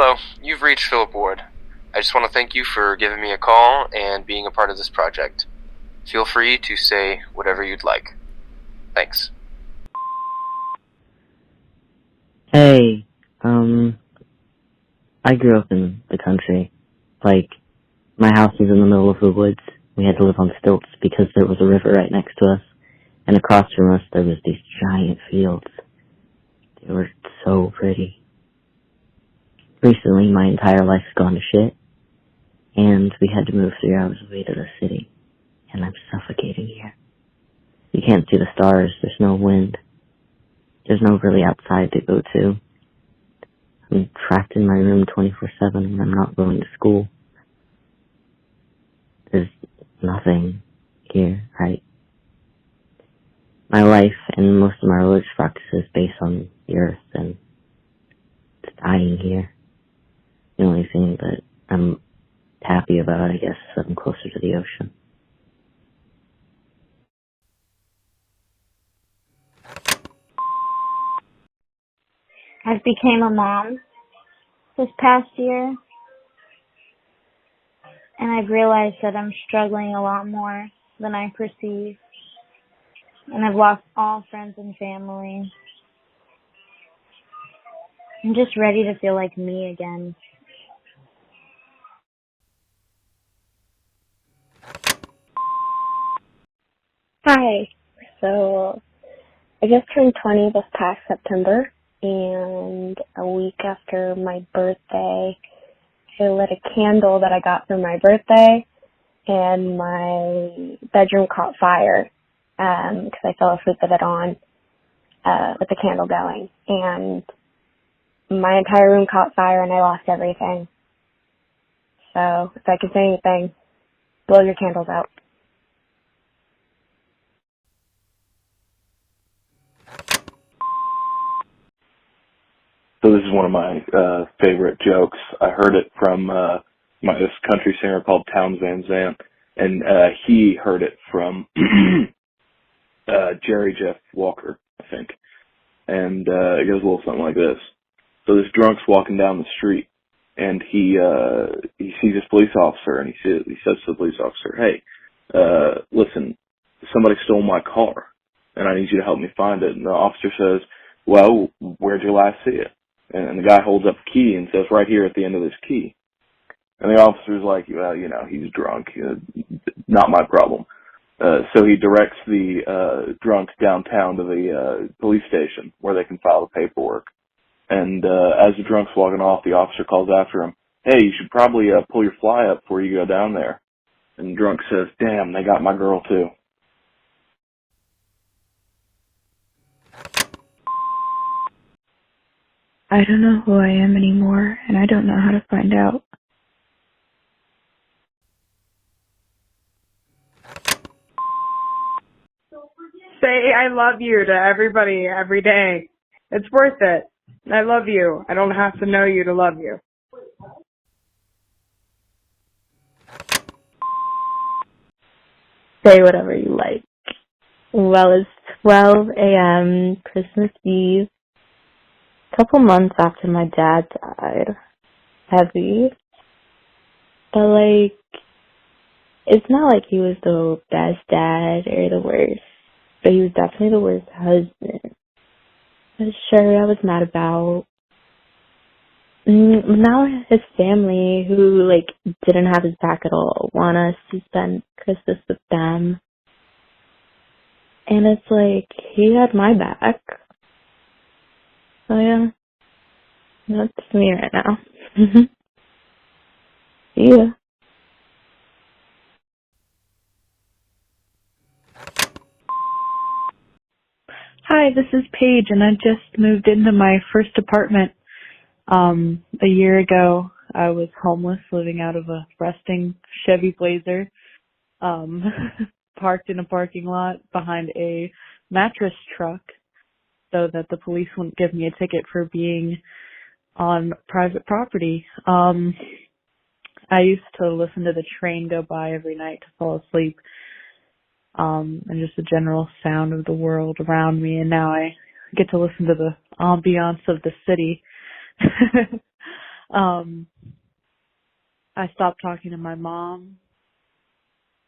Hello, you've reached Philip Ward. I just want to thank you for giving me a call and being a part of this project. Feel free to say whatever you'd like. Thanks. Hey, I grew up in the country. Like, my house was in the middle of the woods. We had to live on stilts because there was a river right next to us. And across from us there was these giant fields. They were so pretty. Recently, my entire life's gone to shit. And we had to move 3 hours away to the city. And I'm suffocating here. You can't see the stars. There's no wind. There's no really outside to go to. I'm trapped in my room 24/7 and I'm not going to school. There's nothing here, right? My life and most of my religious practice is based on the earth, and it's dying here. The only thing that I'm happy about, I guess, is that I'm closer to the ocean. I became a mom this past year, and I've realized that I'm struggling a lot more than I perceive. And I've lost all friends and family. I'm just ready to feel like me again. Hi. So, I just turned 20 this past September, and a week after my birthday, I lit a candle that I got for my birthday, and my bedroom caught fire, because I fell asleep with it on, with the candle going, and my entire room caught fire and I lost everything. So, if I could say anything, blow your candles out. So this is one of my favorite jokes. I heard it from this country singer called Townes Van Zandt, and he heard it from Jerry Jeff Walker, I think. And it goes a little something like this. So this drunk's walking down the street, and he sees this police officer, and he says to the police officer, "Hey, listen, somebody stole my car, and I need you to help me find it." And the officer says, "Well, where'd you last see it?" And the guy holds up a key and says, "Right here at the end of this key." And the officer's like, "Well, he's drunk. Not my problem." So he directs the drunk downtown to the police station where they can file the paperwork. And as the drunk's walking off, the officer calls after him, "Hey, you should probably pull your fly up before you go down there." And the drunk says, "Damn, they got my girl too." I don't know who I am anymore, and I don't know how to find out. Say I love you to everybody every day. It's worth it. I love you. I don't have to know you to love you. Say whatever you like. Well, it's 12 a.m. Christmas Eve. A couple months after my dad died. Heavy. But, it's not like he was the best dad or the worst. But he was definitely the worst husband. But sure, I was mad about. Now his family, who, didn't have his back at all, want us to spend Christmas with them. And it's he had my back. So yeah, that's me right now. See ya. Hi, this is Paige, and I just moved into my first apartment a year ago. I was homeless, living out of a rusting Chevy Blazer, parked in a parking lot behind a mattress truck so that the police wouldn't give me a ticket for being on private property. I used to listen to the train go by every night to fall asleep, and just the general sound of the world around me, and now I get to listen to the ambiance of the city. I stopped talking to my mom.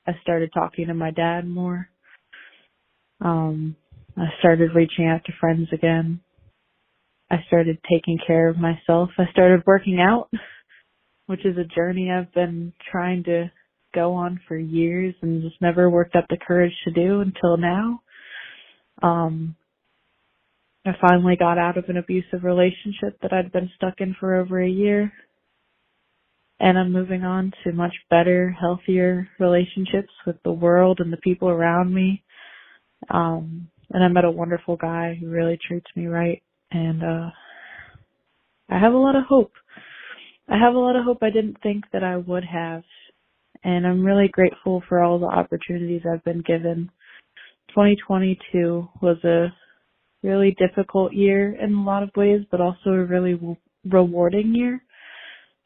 I started talking to my dad more. I started reaching out to friends again. I started taking care of myself. I started working out, which is a journey I've been trying to go on for years and just never worked up the courage to do until now. I finally got out of an abusive relationship that I'd been stuck in for over a year. And I'm moving on to much better, healthier relationships with the world and the people around me. And I met a wonderful guy who really treats me right. And I have a lot of hope. I have a lot of hope I didn't think that I would have. And I'm really grateful for all the opportunities I've been given. 2022 was a really difficult year in a lot of ways, but also a really rewarding year.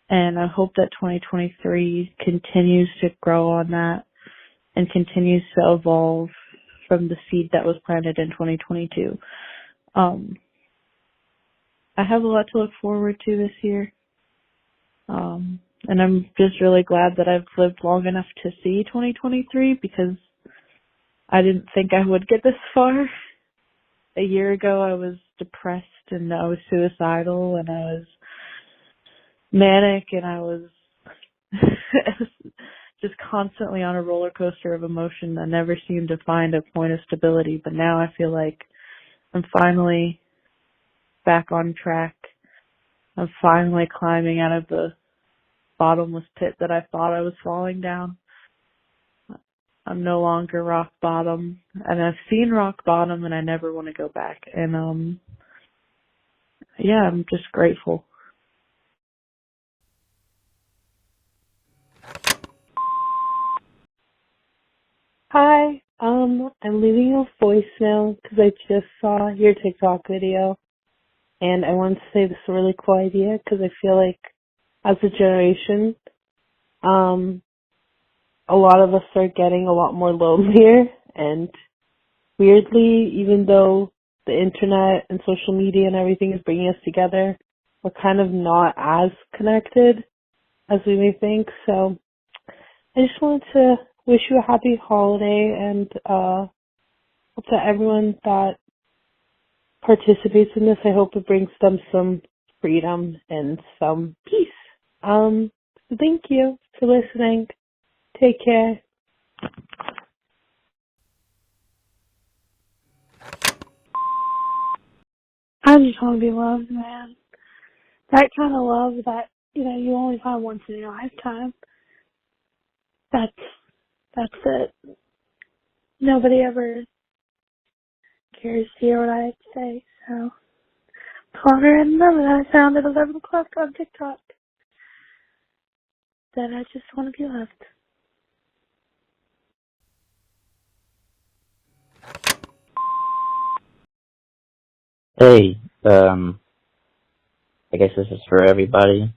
And I hope that 2023 continues to grow on that and continues to evolve from the seed that was planted in 2022. I have a lot to look forward to this year. And I'm just really glad that I've lived long enough to see 2023 because I didn't think I would get this far. A year ago, I was depressed and I was suicidal and I was manic and I was just constantly on a roller coaster of emotion that never seemed to find a point of stability. But now I feel like I'm finally back on track. I'm finally climbing out of the bottomless pit that I thought I was falling down. I'm no longer rock bottom, and I've seen rock bottom and I never want to go back. And yeah, I'm just grateful. Hi, I'm leaving a voicemail because I just saw your TikTok video, and I wanted to say this is a really cool idea because I feel like as a generation, a lot of us are getting a lot more lonelier, and weirdly, even though the internet and social media and everything is bringing us together, we're kind of not as connected as we may think. So I just wanted to wish you a happy holiday and hope that everyone that participates in this, I hope it brings them some freedom and some peace. So thank you for listening. Take care. I just want to be loved, man. That kind of love that, you only find once in your lifetime. That's it. Nobody ever cares to hear what I have to say, so. Connor and number that I found at 11 o'clock on TikTok. That I just want to be loved. Hey, I guess this is for everybody.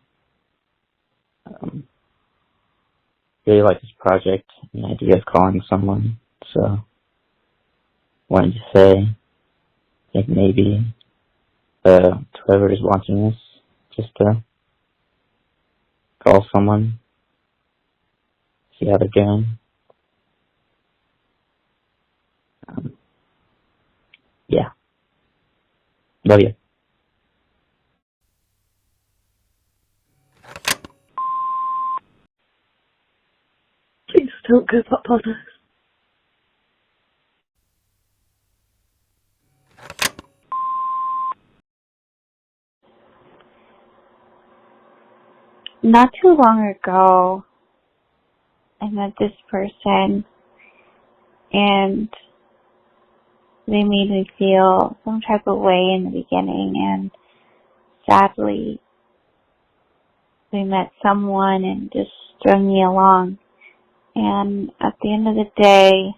Really like this project and the idea of calling someone, so wanted to say, I think maybe whoever is watching this, just to call someone, see how they're doing. Yeah. Love you. Please don't give up on us. Not too long ago, I met this person and they made me feel some type of way in the beginning, and sadly we met someone and just strung me along. And at the end of the day,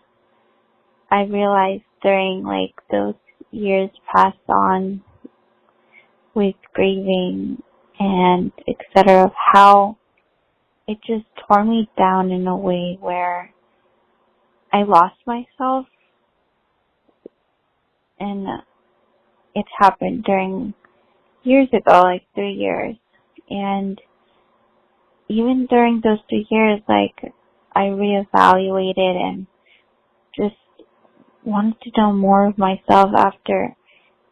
I realized during those years passed on with grieving and etc. of how it just tore me down in a way where I lost myself. And it happened during years ago, 3 years. And even during those 2 years, like, I reevaluated and just wanted to know more of myself after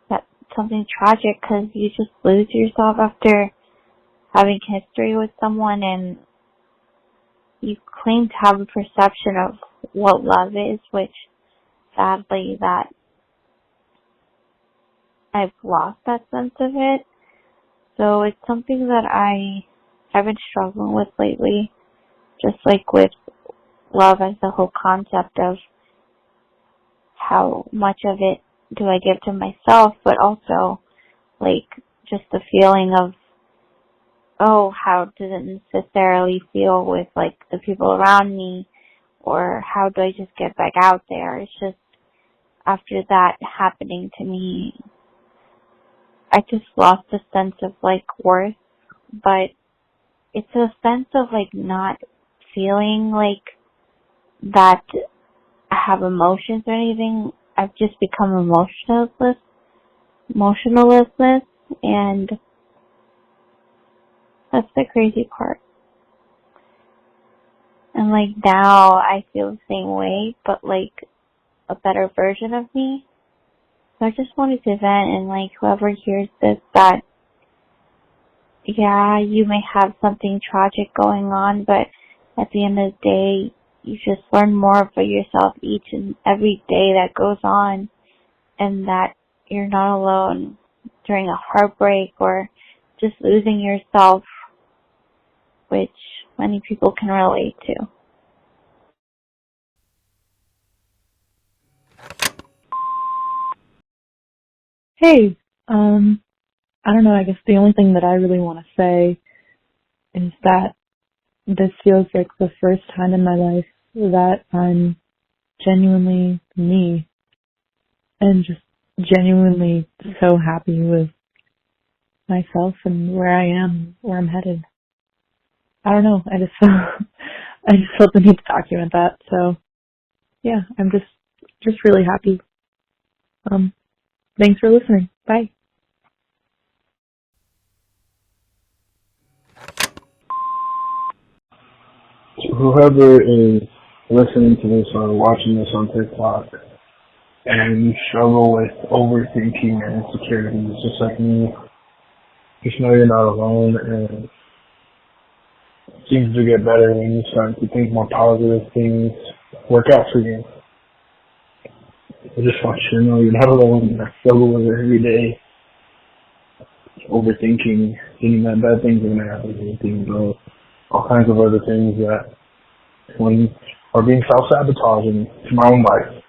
that something tragic, because you just lose yourself after having history with someone, and you claim to have a perception of what love is, which sadly that I've lost that sense of it. So it's something that I've been struggling with lately, just like with love as the whole concept of how much of it do I give to myself, but also like just the feeling of, oh, how does it necessarily feel with like the people around me, or how do I just get back out there? It's just after that happening to me, I just lost a sense of like worth, but it's a sense of like not feeling like that I have emotions or anything. I've just become emotionless, and that's the crazy part. And like now I feel the same way, but like a better version of me. So I just wanted to vent, and like whoever hears this, that yeah, you may have something tragic going on, but at the end of the day, you just learn more for yourself each and every day that goes on, and that you're not alone during a heartbreak or just losing yourself, which many people can relate to. Hey, I don't know, I guess the only thing that I really want to say is that this feels like the first time in my life that I'm genuinely me and just genuinely so happy with myself and where I am, where I'm headed. I don't know, I just felt the need to document that. So yeah, I'm just really happy. Thanks for listening. Bye. So whoever is listening to this or watching this on TikTok and you struggle with overthinking and insecurities just like me, just know you're not alone, and things will get better when you start to think more positive things work out for you. I just want you to know you're not alone. I struggle with it every day. Overthinking, thinking that bad things are going to happen to you, thinking about all kinds of other things that when are being self-sabotaging to my own life.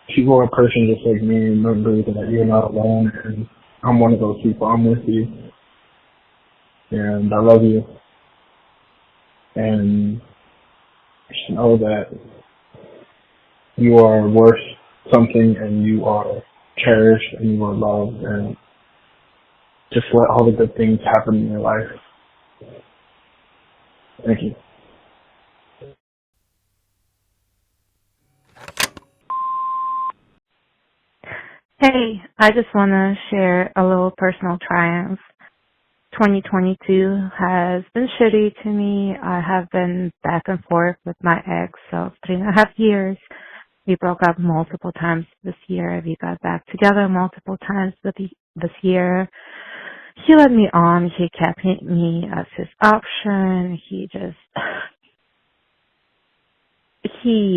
If you are a person just like me, remember that you're not alone, and I'm one of those people. I'm with you, and I love you, and just know that you are worth something, and you are cherished, and you are loved, and just let all the good things happen in your life. Thank you. Hey, I just want to share a little personal triumph. 2022 has been shitty to me. I have been back and forth with my ex of 3.5 years. We broke up multiple times this year. We got back together multiple times this year. He led me on. He kept me as his option. He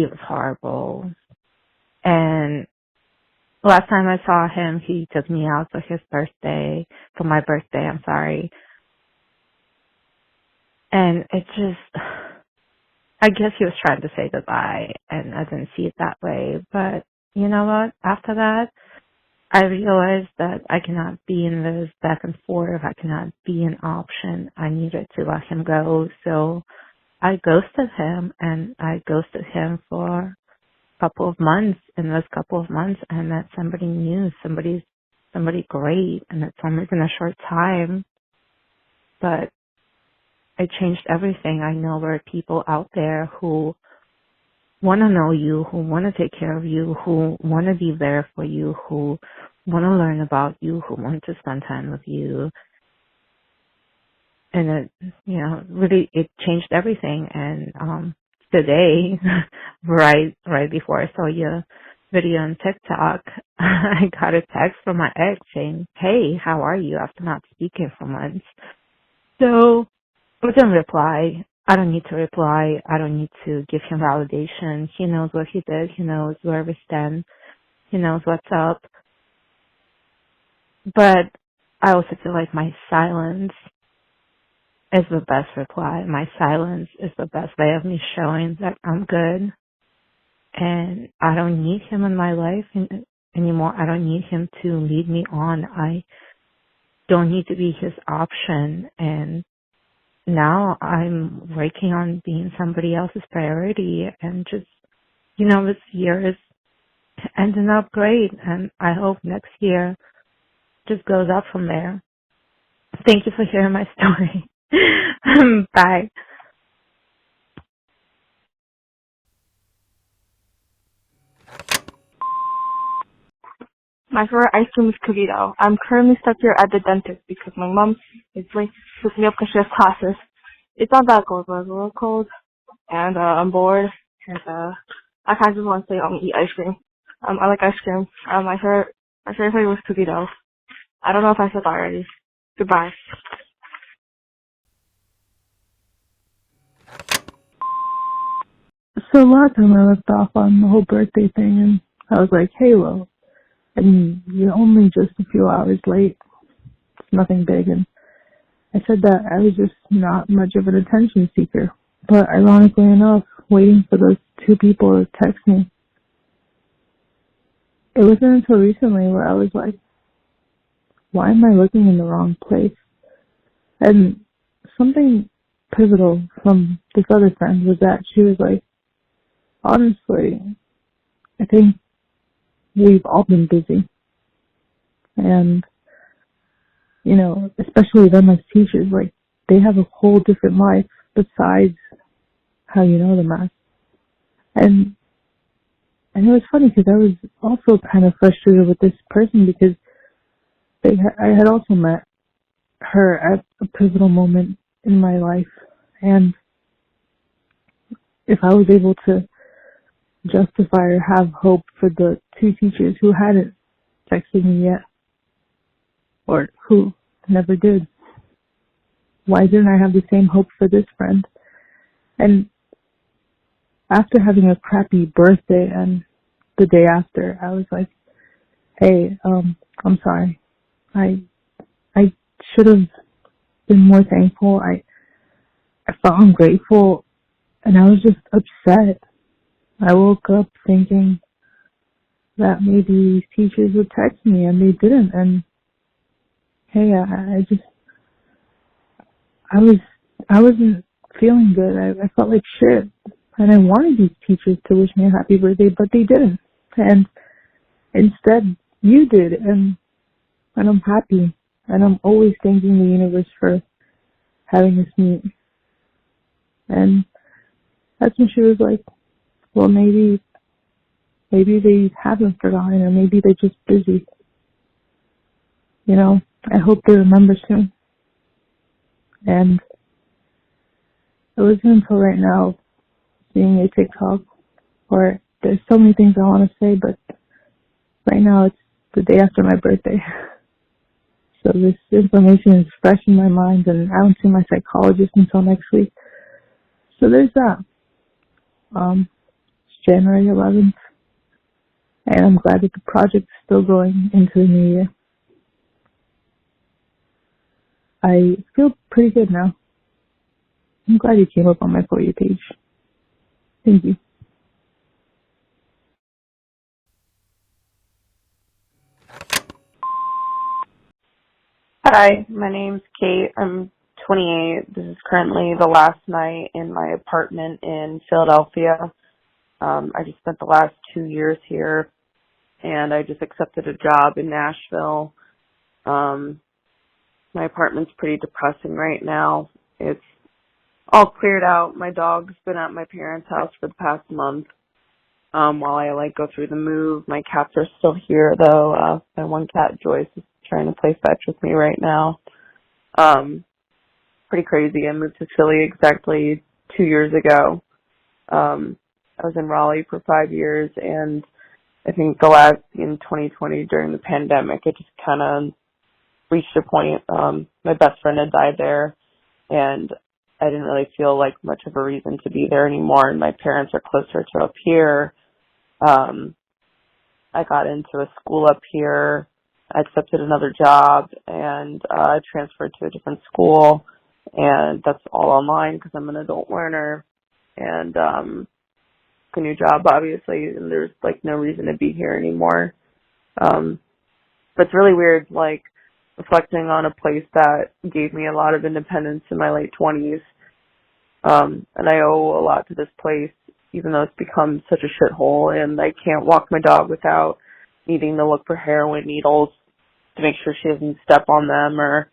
was horrible. And last time I saw him, he took me out for my birthday, I'm sorry. And I guess he was trying to say goodbye, and I didn't see it that way. But you know what? After that, I realized that I cannot be in this back and forth. I cannot be an option. I needed to let him go. So I ghosted him, and I ghosted him for couple of months. In those couple of months, I met somebody new, somebody great, and it's only been a short time, but it changed everything. I know there are people out there who want to know you, who want to take care of you, who want to be there for you, who want to learn about you, who want to spend time with you. and really it changed everything. And today, right before I saw your video on TikTok, I got a text from my ex saying, "Hey, how are you?" after not speaking for months. So I didn't reply. I don't need to reply. I don't need to give him validation. He knows what he did. He knows where we stand. He knows what's up. But I also feel like my silence is the best reply. My silence is the best way of me showing that I'm good. And I don't need him in my life anymore. I don't need him to lead me on. I don't need to be his option. And now I'm working on being somebody else's priority, and just, this year is ending up great, and I hope next year just goes up from there. Thank you for hearing my story. Bye. My favorite ice cream is cookie dough. I'm currently stuck here at the dentist because my mom is late to pick me up because she has classes. It's not that cold, but it's a little cold, and I'm bored, and I kind of just want to stay home and eat ice cream. I like ice cream. My favorite flavor was cookie dough. I don't know if I said that already. Goodbye. So last time I left off on the whole birthday thing, and I was like, "Hey, well, I mean, you're only just a few hours late. It's nothing big." And I said that I was just not much of an attention seeker. But ironically enough, waiting for those two people to text me, it wasn't until recently where I was like, why am I looking in the wrong place? And something pivotal from this other friend was that she was like, honestly, I think we've all been busy. And, especially them as teachers, like, they have a whole different life besides how you know them as. And it was funny because I was also kind of frustrated with this person because I had also met her at a pivotal moment in my life. And if I was able to justify or have hope for the two teachers who hadn't texted me yet, or who never did, why didn't I have the same hope for this friend? And after having a crappy birthday and the day after, I was like, hey, I'm sorry. I should have been more thankful. I felt ungrateful, and I was just upset. I woke up thinking that maybe these teachers would text me, and they didn't. And hey, I wasn't feeling good. I felt like shit, and I wanted these teachers to wish me a happy birthday, but they didn't. And instead, you did, and I'm happy, and I'm always thanking the universe for having us meet. And that's when she was like, well, maybe they haven't forgotten, or maybe they're just busy. I hope they remember soon. And it wasn't until right now, seeing a TikTok, where there's so many things I want to say, but right now it's the day after my birthday. So this information is fresh in my mind, and I don't see my psychologist until next week. So there's that. It's January 11th, and I'm glad that the project is still going into the new year. I feel pretty good now. I'm glad you came up on my For You page. Thank you. Hi, my name's Kate. I'm 28. This is currently the last night in my apartment in Philadelphia. I just spent the last 2 years here, and I just accepted a job in Nashville. My apartment's pretty depressing right now. It's all cleared out. My dog's been at my parents' house for the past month. While I go through the move, my cats are still here though. My one cat, Joyce, is trying to play fetch with me right now. pretty crazy. I moved to Philly exactly 2 years ago. I was in Raleigh for 5 years, and I think in 2020 during the pandemic, it just kind of reached a point. My best friend had died there, and I didn't really feel like much of a reason to be there anymore. And my parents are closer to up here. I got into a school up here. I accepted another job, and I transferred to a different school, and that's all online because I'm an adult learner. And a new job, obviously, and there's like no reason to be here anymore. But it's really weird, like reflecting on a place that gave me a lot of independence in my late 20s. And I owe a lot to this place, even though it's become such a shithole, and I can't walk my dog without needing to look for heroin needles to make sure she doesn't step on them, or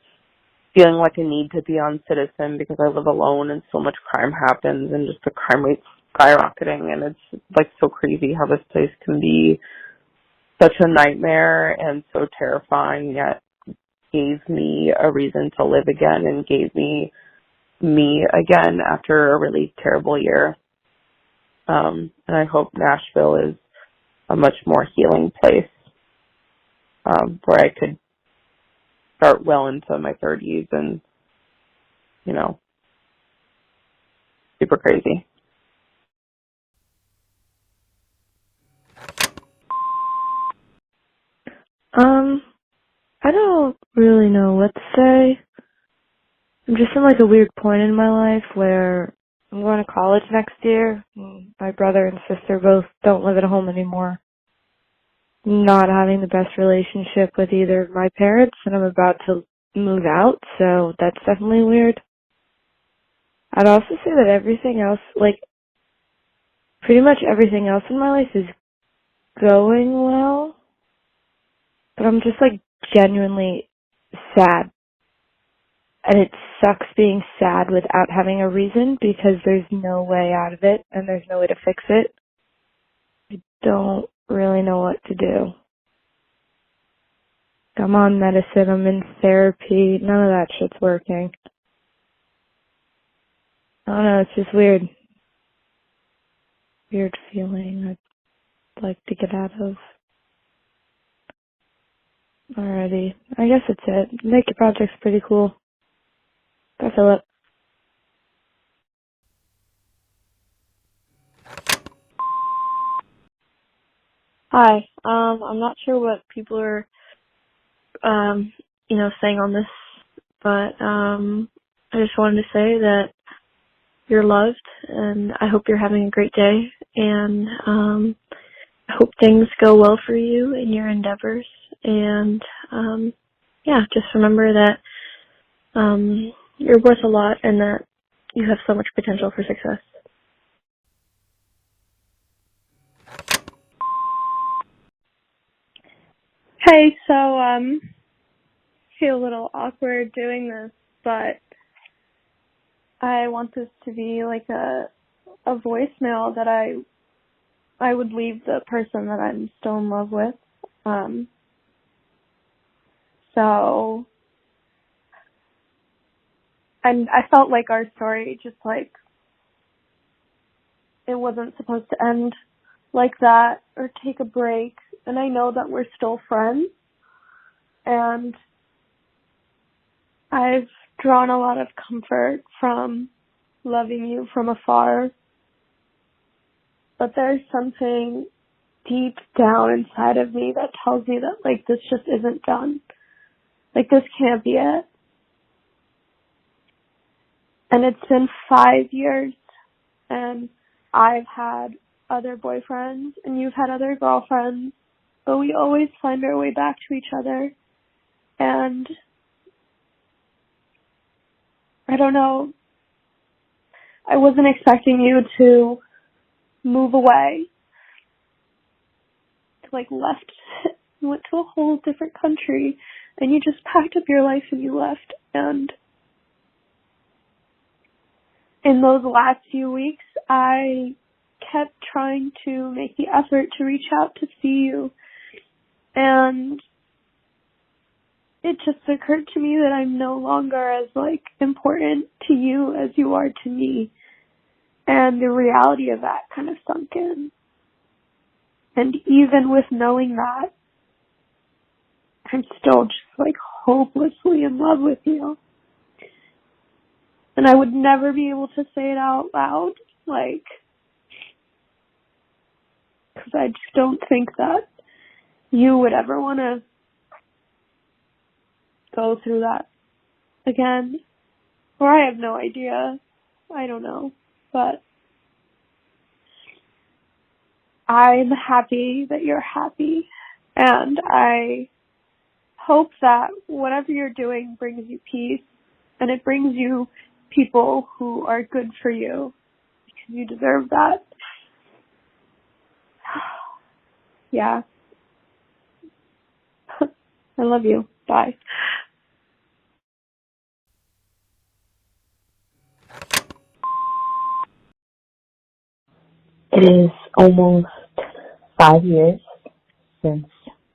feeling like I need to be on Citizen because I live alone and so much crime happens and just the crime rate's skyrocketing, and it's like so crazy how this place can be such a nightmare and so terrifying, yet gave me a reason to live again and gave me again after a really terrible year. And I hope Nashville is a much more healing place, where I could start well into my 30s and, super crazy. I don't really know what to say. I'm just in like a weird point in my life where I'm going to college next year. My brother and sister both don't live at home anymore. Not having the best relationship with either of my parents, and I'm about to move out, so that's definitely weird. I'd also say that everything else, like, pretty much everything else in my life is going well, but I'm just like genuinely sad. And it sucks being sad without having a reason because there's no way out of it and there's no way to fix it. I don't really know what to do. I'm on medicine, I'm in therapy, none of that shit's working. I don't know, it's just weird. Weird feeling I'd like to get out of. Alrighty. I guess that's it. Make your project's pretty cool. Bye, Philip. Hi. I'm not sure what people are, saying on this, but I just wanted to say that you're loved, and I hope you're having a great day, and I hope things go well for you in your endeavors, and just remember that you're worth a lot and that you have so much potential for success. Hey, so feel a little awkward doing this, but I want this to be like a voicemail that I would leave the person that I'm still in love with. So I felt like our story just like it wasn't supposed to end like that or take a break. And I know that we're still friends, and I've drawn a lot of comfort from loving you from afar. But there's something deep down inside of me that tells me that, like, this just isn't done. Like, this can't be it. And it's been 5 years, and I've had other boyfriends, and you've had other girlfriends, but we always find our way back to each other. And I don't know, I wasn't expecting you to move away, to you went to a whole different country, and you just packed up your life and you left. And in those last few weeks, I kept trying to make the effort to reach out to see you. And it just occurred to me that I'm no longer as, like, important to you as you are to me. And the reality of that kind of sunk in. And even with knowing that, I'm still just, like, hopelessly in love with you. And I would never be able to say it out loud, like, because I just don't think that you would ever want to go through that again. Or I have no idea. I don't know. But I'm happy that you're happy. And I hope that whatever you're doing brings you peace. And it brings you people who are good for you. Because you deserve that. Yeah. I love you. Bye. It is almost 5 years since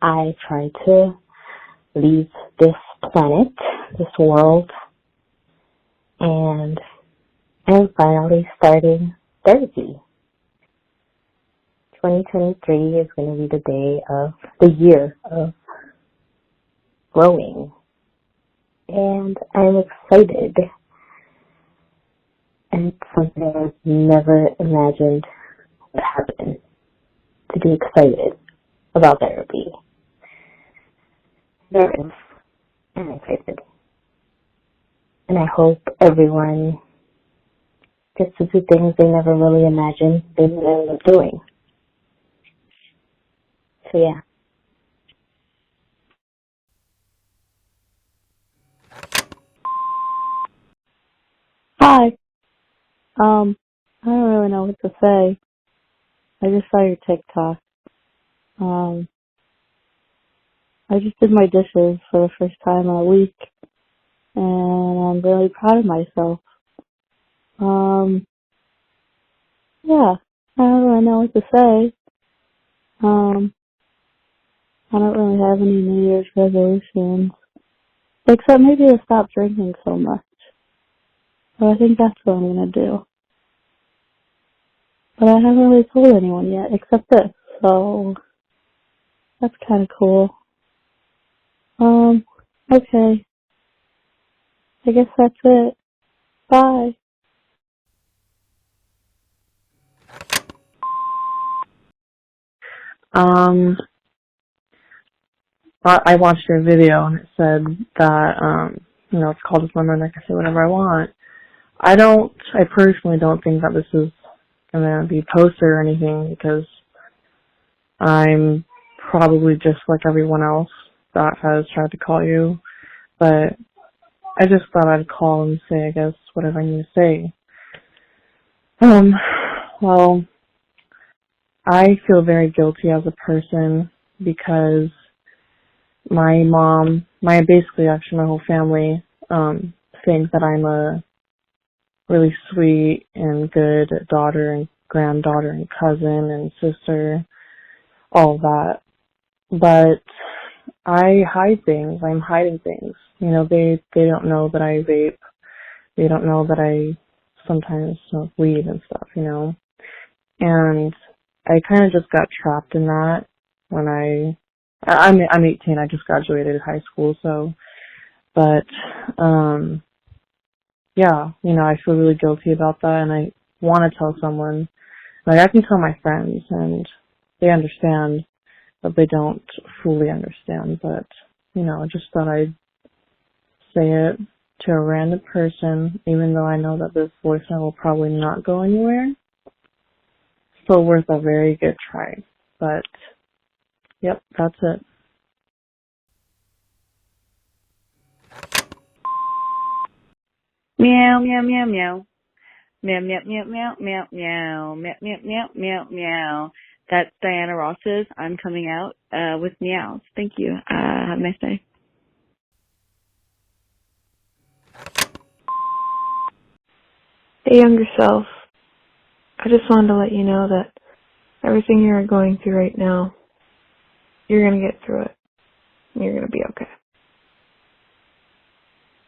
I tried to leave this planet, this world, and I'm finally starting therapy. 2023 is going to be the year of growing, and I'm excited. And it's something I've never imagined would happen, to be excited about therapy. Nervous and excited. And I hope everyone gets to do things they never really imagined they would end up doing. So yeah. Hi. I don't really know what to say. I just saw your TikTok. I just did my dishes for the first time in a week, and I'm really proud of myself. Yeah, I don't really know what to say. I don't really have any New Year's resolutions, except maybe to stop drinking so much. But I think that's what I'm gonna do. But I haven't really told anyone yet, except this, so that's kind of cool. Okay. I guess that's it. Bye. I watched your video and it said that, it's called as women, I can say whatever I want. I personally don't think that this is gonna be posted or anything because I'm probably just like everyone else that has tried to call you, but I just thought I'd call and say, I guess, whatever I need to say. Well, I feel very guilty as a person because my mom, basically actually my whole family, think that I'm a really sweet and good daughter and granddaughter and cousin and sister, all that. But I hide things. I'm hiding things. They don't know that I vape. They don't know that I sometimes smoke weed and stuff, And I kind of just got trapped in that when I'm 18. I just graduated high school, so, but, yeah, I feel really guilty about that, and I want to tell someone. Like, I can tell my friends, and they understand, but they don't fully understand. But, I just thought I'd say it to a random person, even though I know that this voicemail will probably not go anywhere. Still worth a very good try. But, yep, that's it. Meow, meow, meow, meow. Meow, meow, meow, meow, meow, meow, meow, meow, meow, meow, meow. That's Diana Ross's I'm Coming Out with meows. Thank you. Have a nice day. Hey, younger self. I just wanted to let you know that everything you're going through right now, you're going to get through it. And you're going to be okay.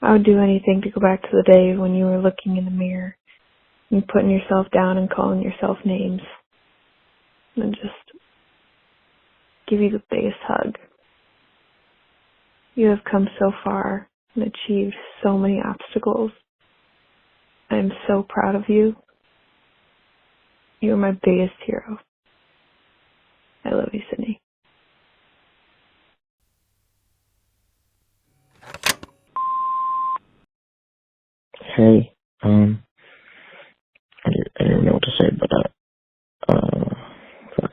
I would do anything to go back to the day when you were looking in the mirror and putting yourself down and calling yourself names. And just give you the biggest hug. You have come so far and achieved so many obstacles. I am so proud of you. You are my biggest hero. I love you, Sydney. Hey, I didn't know what to say, but fuck.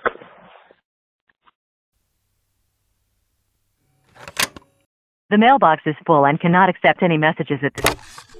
The mailbox is full and cannot accept any messages at this